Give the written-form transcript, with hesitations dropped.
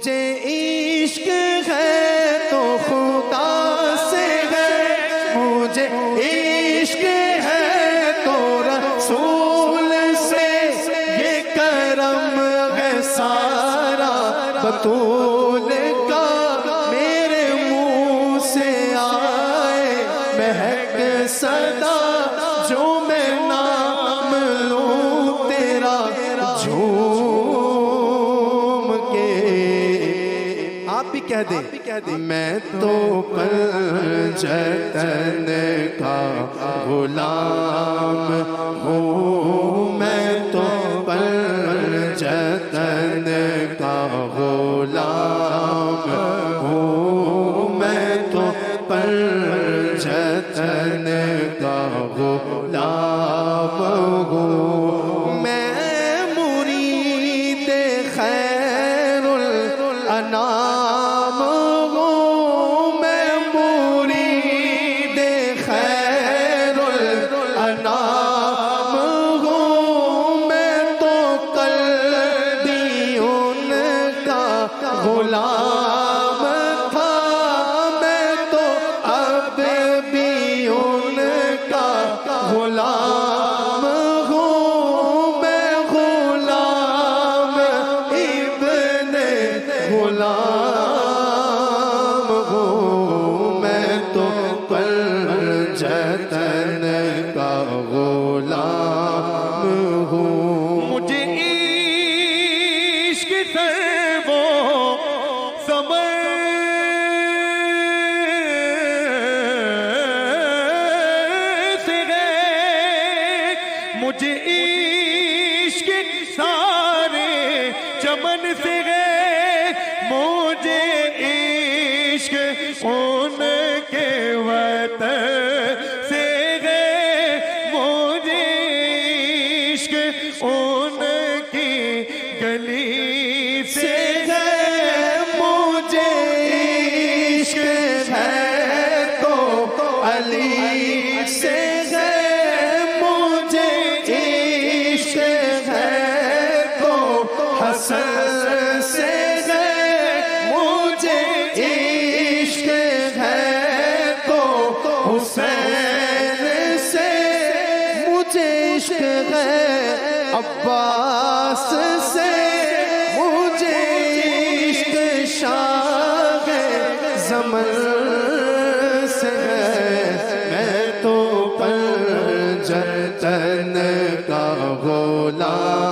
مجھے عشق ہے تو خدا سے ہے، مجھے عشق ہے تو رسول سے، یہ کرم ہے سارا بطول کا، میرے منہ سے آئے مہک صدا، جو میں نام لوں تیرا جھوم کے۔ آپ بھی کہہ دیں، میں تو پنجتن کا غلام ہوں، میں تو پنجتن کا غلام ہوں، میں تو پنجتن کا غلام ہوں، میں مرید خیر الانام ہوں، میں مرید خیر الانام ہوں، میں تو قلبی ان کا غلام تھا، میں تو اب بھی ان کا غلام ہوں، میں غلام ابن غلام ہوں، میں تو پنجتن کا غلام ہوں۔ مجھے عشق سے وہ سمجھ گئے، مجھے عشق سارے چمن سے گئے، مجھے عشق ان کے وطن سے گئے، مجھے عشق ان کی گلی سے گئے، مجھے عشق ہے تو علی سے گئے، مجھے عشق ہے تو حسن سے گئے، مجھے عشق ہے تو حسین سے، مجھے عشق ہے عباس سے، مجھے عشق شاہ زمن سے ہے، میں تو پنجتن کا غلام